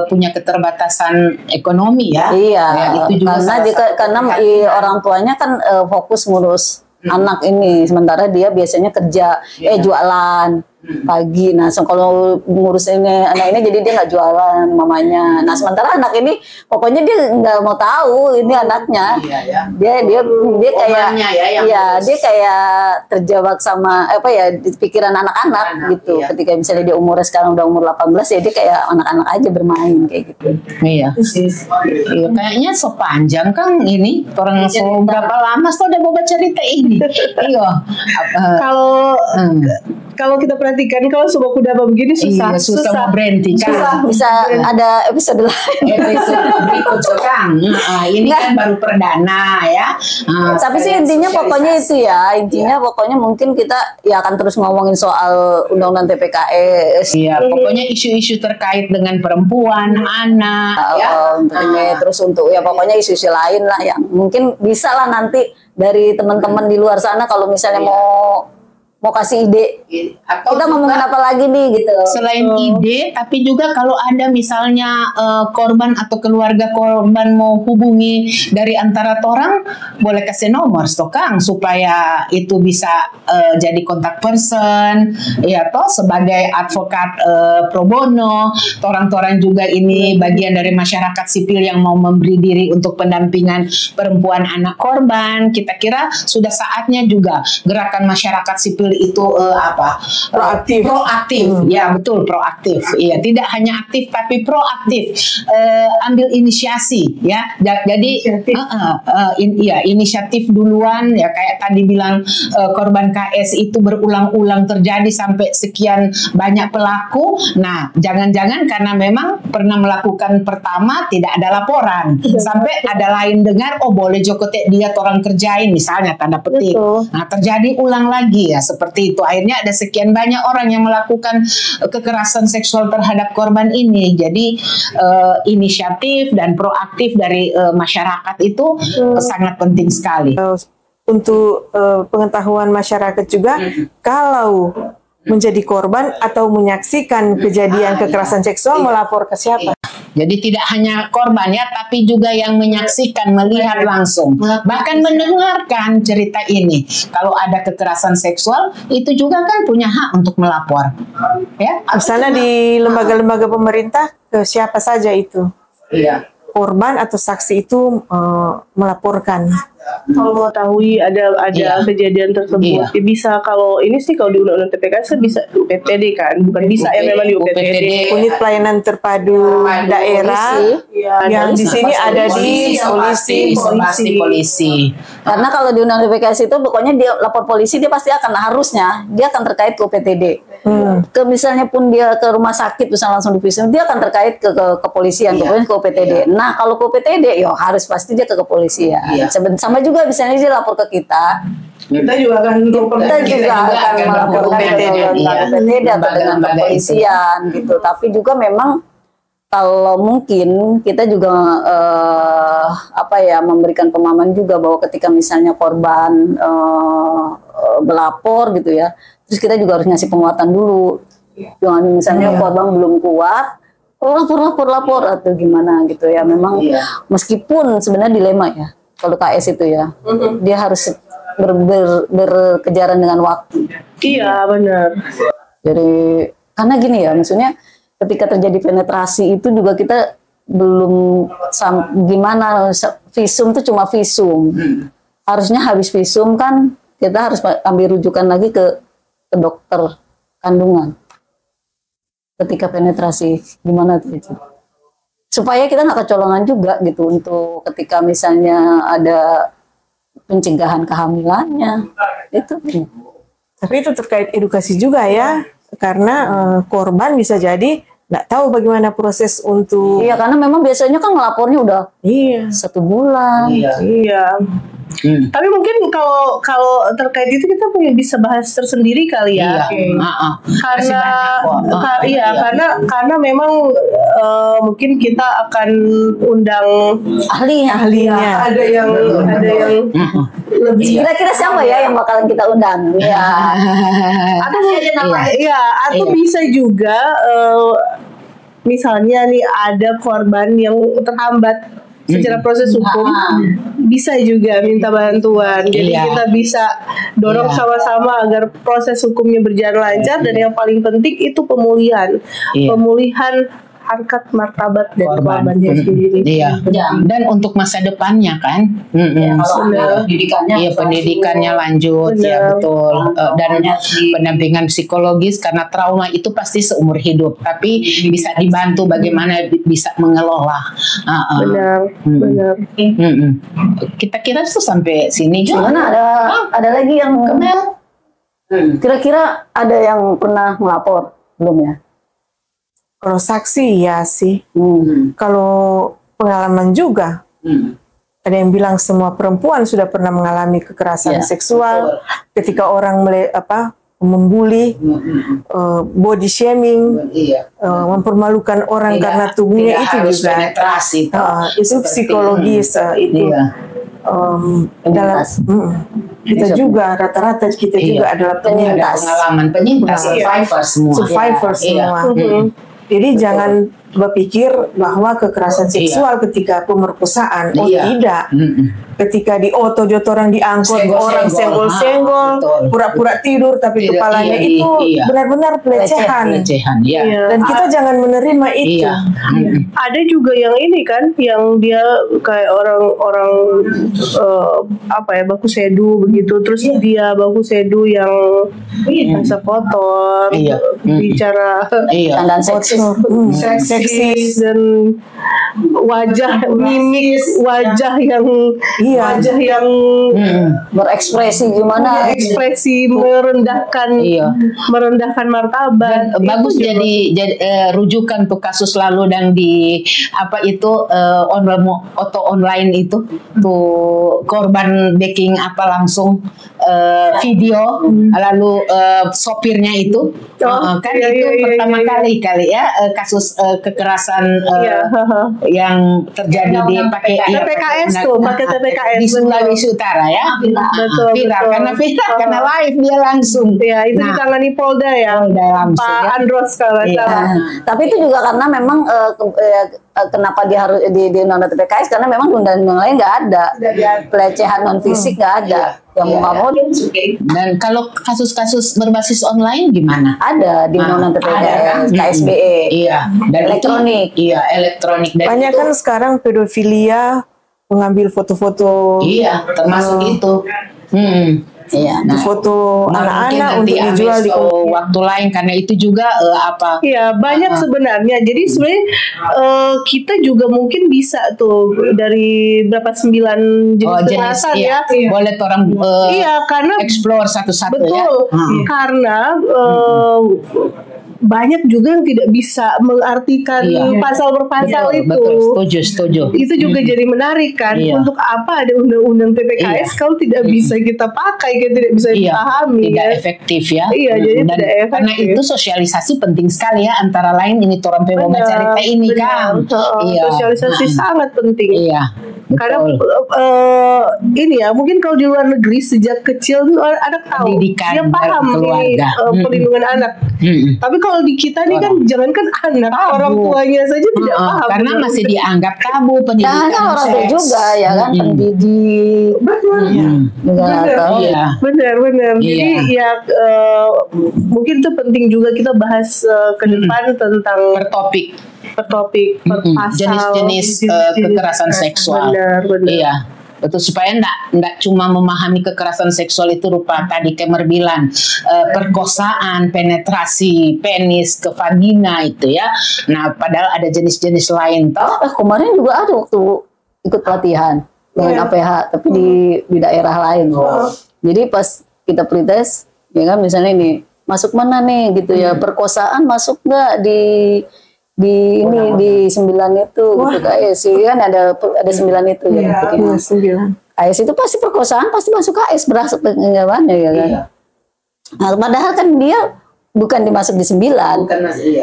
punya keterbatasan ekonomi ya. Iya, itu juga karena orang tuanya kan fokus ngurus anak ini, sementara dia biasanya kerja jualan pagi. Nah, kalau ngurus anak ini jadi dia nggak jualan mamanya. Nah, sementara anak ini pokoknya dia nggak mau tahu ini anaknya. Dia kayak dia kayak terjebak sama di pikiran anak-anak gitu. Ketika misalnya dia umurnya sekarang udah umur 18 ya dia kayak anak-anak aja bermain kayak gitu. Iya, kayaknya sepanjang kan ini orang berapa lama udah bawa cerita ini. Kalau kita perhatikan, kalau sebuah kuda begini susah berhenti kan. Bisa ada episode lain. Episode Kang. Ini kan baru perdana ya. Tapi sih intinya pokoknya itu ya. Pokoknya mungkin kita akan terus ngomongin soal undang-undang TPKS. Iya, pokoknya isu-isu terkait dengan perempuan, anak, terus untuk pokoknya isu-isu lain lah yang mungkin bisa lah nanti dari teman-teman di luar sana kalau misalnya mau mau kasih ide. Atau Kita ngomongin apa lagi nih gitu. Selain ide, tapi juga kalau ada misalnya korban atau keluarga korban mau hubungi dari antara orang, boleh kasih nomor Kang supaya itu bisa jadi kontak person, ya toh sebagai advokat pro bono, orang-orang juga ini bagian dari masyarakat sipil yang mau memberi diri untuk pendampingan perempuan anak korban. Kita kira sudah saatnya juga gerakan masyarakat sipil itu proaktif, ya betul proaktif, ya tidak hanya aktif tapi proaktif, ambil inisiasi, ya jadi inisiatif duluan, ya kayak tadi bilang korban KS itu berulang-ulang terjadi sampai sekian banyak pelaku. Nah jangan-jangan karena memang pernah melakukan pertama tidak ada laporan, sampai ada lain dengar, oh boleh jokotek dia orang kerjain misalnya tanda petik. Nah terjadi ulang lagi ya seperti itu. Akhirnya ada sekian banyak orang yang melakukan kekerasan seksual terhadap korban ini. Jadi inisiatif dan proaktif dari masyarakat itu sangat penting sekali. Untuk pengetahuan masyarakat juga, kalau menjadi korban atau menyaksikan kejadian kekerasan seksual, melapor ke siapa? Jadi tidak hanya korban ya, tapi juga yang menyaksikan, melihat langsung, bahkan mendengarkan cerita ini. Kalau ada kekerasan seksual, itu juga kan punya hak untuk melapor. Ya, misalnya di lembaga-lembaga pemerintah, ke siapa saja itu? Iya. Korban atau saksi itu melaporkan. Kalau mengetahui ada kejadian tersebut, bisa kalau ini sih kalau di Undang-Undang TPKS bisa UPTD kan, bukan bisa ya memang di UPTD. Unit Pelayanan Terpadu Daerah, yang di sini ada di polisi. Karena kalau di Undang-Undang TPKS itu pokoknya dia lapor polisi, dia pasti akan dia akan terkait ke UPTD. Ke misalnya pun dia ke rumah sakit misalnya langsung dipisah, dia akan terkait ke kepolisian, pokoknya ke UPTD. Nah kalau ke UPTD, harus pasti dia ke kepolisian. Sama juga misalnya dia lapor ke kita juga akan melaporkan ke UPTD atau dengan kepolisian gitu. Tapi juga memang kalau mungkin kita juga memberikan pemahaman juga bahwa ketika misalnya korban melapor gitu ya, terus kita juga harus ngasih penguatan dulu. Jangan misalnya korban belum kuat, lapor atau gimana gitu ya. Memang meskipun sebenarnya dilema ya. Kalau KS itu ya, dia harus berkejaran dengan waktu. Iya benar. Jadi karena gini ya, maksudnya ketika terjadi penetrasi itu juga kita belum gimana, visum itu cuma visum. Harusnya habis visum kan kita harus ambil rujukan lagi ke dokter kandungan. Ketika penetrasi gimana tuh? Supaya kita nggak kecolongan juga gitu untuk ketika misalnya ada pencegahan kehamilannya itu. Tapi itu terkait edukasi juga ya, karena korban bisa jadi nggak tahu bagaimana proses untuk. Iya, karena memang biasanya kan ngelapornya udah 1 bulan. Iya. Tapi mungkin kalau terkait itu kita bisa bahas tersendiri kali ya. Karena memang mungkin kita akan undang ahlinya. Ada yang lebih. Kira-kira siapa ya yang bakalan kita undang? Ya. Atau bisa juga misalnya nih ada korban yang terhambat secara proses hukum, bisa juga minta bantuan. Jadi kita bisa dorong sama-sama agar proses hukumnya berjalan lancar, dan yang paling penting itu pemulihan harkat martabat dari korbannya sendiri. Dan untuk masa depannya kan, pendidikannya lanjut, betul. Dan pendampingan psikologis karena trauma itu pasti seumur hidup, tapi bisa dibantu bagaimana bisa mengelola. Benar. Kita kira itu sampai sini juga. Ada lagi yang kira-kira ada yang pernah melapor belum ya? Kalau saksi ya sih, kalau pengalaman juga, ada yang bilang semua perempuan sudah pernah mengalami kekerasan seksual, ketika orang membuli, body shaming, mempermalukan orang karena tubuhnya itu juga, itu psikologis itu dalam kita juga rata-rata kita juga adalah penyintas, pengalaman penyintas, survivor semua. Survivor semua. Jadi jangan berpikir bahwa kekerasan seksual ketika pemerkosaan, tidak. Ketika di oto orang diangkut, orang senggol-senggol, pura-pura tidur tapi kepalanya itu benar-benar pelecehan. Dan kita jangan menerima itu. Ada juga yang ini kan, yang dia kayak orang-orang baku sedu begitu, terus dia baku sedu yang bahasa kotor, bicara dan seksis dan wajah mimik wajah yang berekspresi gimana, ekspresi merendahkan martabat. Bagus jadi rujukan tuh kasus lalu dan di online itu tuh korban backing langsung video lalu sopirnya itu pertama kali ya kasus kekerasan yang terjadi di TPKS pakai TPKS di Sulawesi Utara ya. Viral karena live dia langsung. Ya, itu ditangani Polda ya. Pak Andros kalau Tapi itu juga karena memang kenapa dia harus di undang-undang TPKS, karena memang undang-undang lain nggak ada pelecehan non fisik, nggak ada. Yang mau dan kalau kasus-kasus berbasis online gimana? Ada di undang-undang TPKS, KSBE. Dan elektronik. Elektronik. Banyak kan sekarang pedofilia mengambil foto-foto. Termasuk itu. Foto anak-anak untuk dijual di waktu lain, karena itu juga banyak sebenarnya. Jadi sebenarnya kita juga mungkin bisa tuh dari berapa 9 jenis kekerasan boleh orang karena explore satu-satu. Betul, karena banyak juga yang tidak bisa mengartikan pasal per pasal itu. Betul, setuju. Itu juga jadi menarik kan. Untuk apa ada undang-undang TPKS kalau tidak bisa kita pakai, kita tidak bisa dipahami, tidak efektif ya. Jadi dan tidak efektif. Karena itu sosialisasi penting sekali ya, antara lain ini orang pewoga cerita ini kan. Sosialisasi sangat penting. Karena ini ya, mungkin kalau di luar negeri sejak kecil tuh anak tahu, dia paham ini perlindungan anak. Tapi kalau di kita nih kan, jangankan anak, orang tuanya saja tidak paham. Karena masih dianggap tabu pendidikan. Kan orang tua juga ya kan, pendidik. Benar. Jadi mungkin itu penting juga kita bahas ke depan tentang per topik, jenis-jenis kekerasan seksual. Benar. Betul, supaya enggak cuma memahami kekerasan seksual itu rupa tadi Kemer bilang perkosaan, penetrasi penis ke vagina itu ya. Nah, padahal ada jenis-jenis lain toh. Kemarin juga ada waktu ikut pelatihan dengan APH, tapi di daerah lain. Jadi pas kita pretest, ya kan, misalnya ini masuk mana nih gitu ya, perkosaan masuk nggak di 9 itu gitu, KS kan ada 9 itu ya. 9. KS itu pasti perkosaan, pasti masuk KS berasa pengawasannya ya kan. Nah, padahal kan dia bukan dimasuk di 9,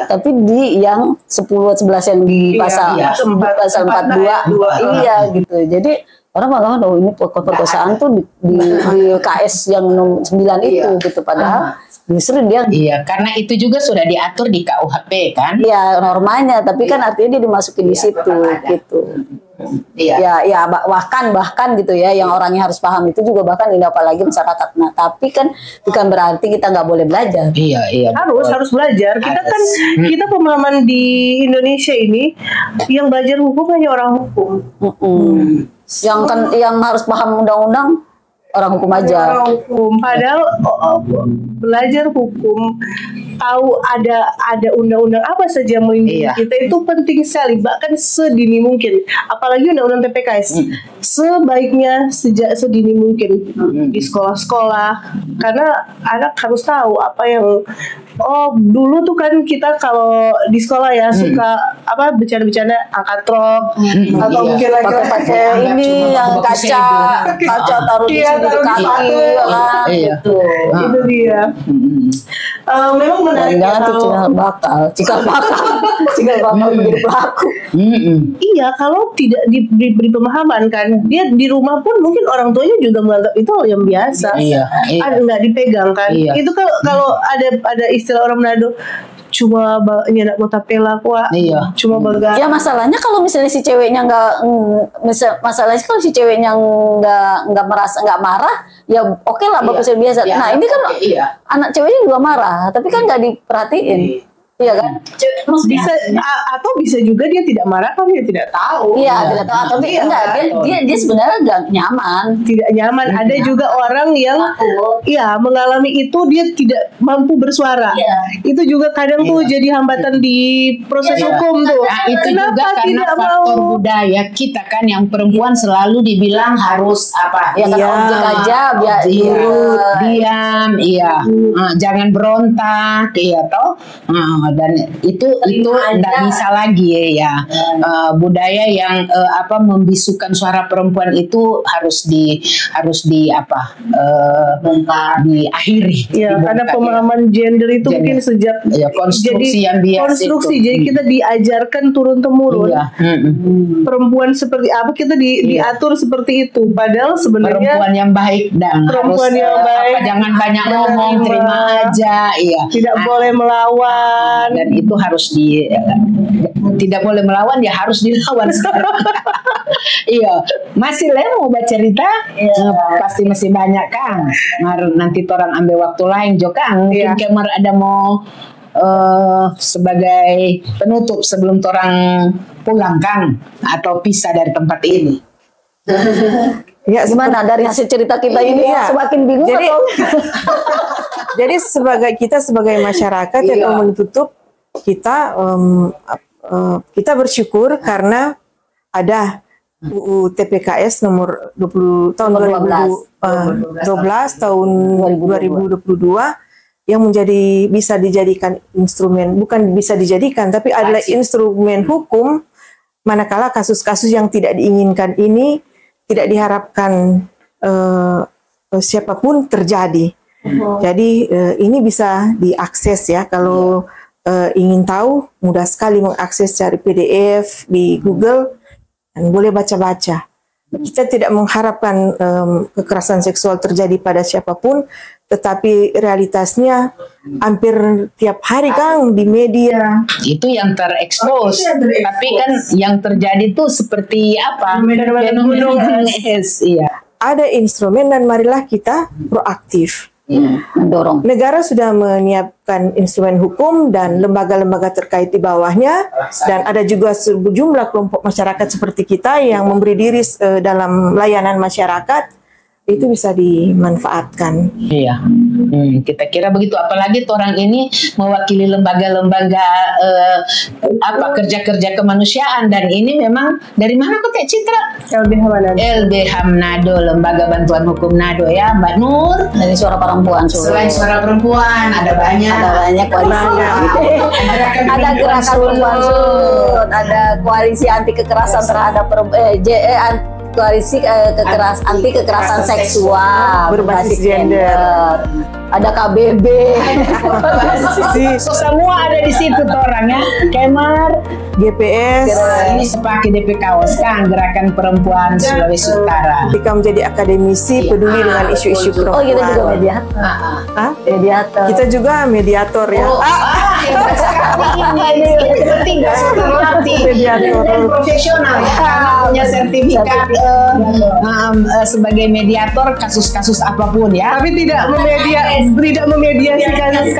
tapi di yang 10-11 yang di pasal 42 gitu. Jadi orang mengatakan ini perkosaan tuh di KS yang 9 itu gitu, padahal justru dia karena itu juga sudah diatur di KUHP kan. Normanya, tapi kan artinya dia dimasukin di situ gitu. Bahkan gitu ya, yang orangnya harus paham itu juga, bahkan ini apalagi masyarakat. Nah, tapi kan bukan berarti kita nggak boleh belajar. Harus belajar. Kita pemahaman di Indonesia ini yang belajar hukum hanya orang hukum. Yang harus paham undang-undang orang hukum aja. Orang hukum. Padahal belajar hukum, tahu ada undang-undang apa saja yang melindungi kita, itu penting sekali, bahkan sedini mungkin. Apalagi undang-undang TPKS, sebaiknya sejak sedini mungkin di sekolah-sekolah, karena anak harus tahu apa yang dulu tuh kan kita kalau di sekolah ya suka bercanda-bercanda angkat rok atau mungkin lagi pakai ini yang kaca taruh di sini di kaki, gitu. Itu dia. Memang menarik ya kalau cikal bakal menjadi pelaku. Iya, kalau tidak diberi pemahaman kan, dia di rumah pun mungkin orang tuanya juga menganggap itu hal yang biasa. Nggak dipegang kan. Itu kalau ada istilah orang Manado, cuma nyedak kota pelak cuma baga. Ya masalahnya kalau misalnya si ceweknya masalahnya kalau si ceweknya nggak marah, ya oke lah bagusnya biasa. Nah ini kan anak ceweknya juga marah, tapi kan nggak diperhatiin. Iya kan? Bisa juga dia tidak marah kan dia tidak tahu. Iya, tidak tahu. Tapi enggak, dia sebenarnya enggak nyaman. Tidak nyaman. Ada juga orang yang mengalami itu dia tidak mampu bersuara. Itu juga kadang tuh jadi hambatan di proses hukum tuh. Nah, itu juga karena faktor budaya kita kan yang perempuan selalu dibilang harus apa? Ya kan objek aja, biar diam, jangan berontak, toh. Dan itu tidak bisa lagi budaya yang membisukan suara perempuan itu harus diakhiri. Karena pemahaman gender itu mungkin sejak konstruksi yang bias itu. Jadi kita diajarkan turun temurun. Perempuan seperti apa kita diatur seperti itu. Padahal sebenarnya perempuan yang baik dan jangan banyak ngomong, terima aja. Tidak boleh melawan. Dan itu harus tidak boleh melawan, ya harus dilawan sekarang. Masih mau baca cerita? Pasti masih banyak kan. Nanti orang ambil waktu lain juga. Mungkin Kemar ada mau sebagai penutup sebelum orang pulang kan, atau pisah dari tempat ini. Ya gimana dari hasil cerita kita ini semakin bingung jadi sebagai masyarakat yang menutup kita bersyukur karena ada UU TPKS nomor 20 tahun 2012 tahun 2022 yang bisa dijadikan instrumen, bukan bisa dijadikan tapi adalah instrumen hukum manakala kasus-kasus yang tidak diinginkan ini tidak diharapkan siapapun terjadi. Jadi ini bisa diakses ya, kalau ingin tahu mudah sekali mengakses cari PDF di Google dan boleh baca-baca. Kita tidak mengharapkan kekerasan seksual terjadi pada siapapun, tetapi realitasnya hampir tiap hari Kang di media itu yang terekspos. Tapi kan yang terjadi itu seperti apa? Fenomena ada instrumen dan marilah kita proaktif. Mendorong. Negara sudah menyiapkan instrumen hukum dan lembaga-lembaga terkait di bawahnya, dan ada juga sejumlah kelompok masyarakat seperti kita yang memberi diri dalam layanan masyarakat. Itu bisa dimanfaatkan. Kita kira begitu, apalagi orang ini mewakili lembaga-lembaga kerja-kerja kemanusiaan, dan ini memang dari mana kok Teh Citra? LBH Manado, Lembaga Bantuan Hukum Manado ya, Mbak Nur. Dari Suara Perempuan. Selain Suara Perempuan ada banyak koalisi. Ada Gerakan Perempuan Sud, ada Koalisi Anti Kekerasan Terhadap Koalisi anti kekerasan seksual berbasis gender. Ada KBB. Semua ada di situ orangnya. Kemar, GPS. Ini sepakai DPKOS kan, Gerakan Perempuan Sulawesi Utara. Ketika menjadi akademisi peduli dengan isu-isu perempuan. Oh, kita juga mediator. Mediator. Kita juga mediator ya. Mediator profesional ya, punya sertifikat sebagai mediator kasus-kasus apapun ya. Tapi tidak memediasi kasus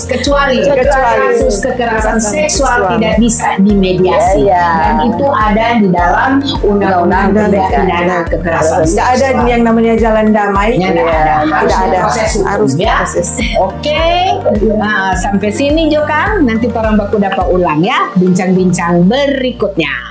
kecuali kasus kekerasan seksual tidak bisa dimediasi, dan itu ada di dalam undang-undang tindak pidana kekerasan seksual. Tidak ada yang namanya jalan damai. Tidak ada. Harus proses. Oke. Sampai sini Jokang, nanti orang baku dapat ulang ya bincang-bincang berikutnya.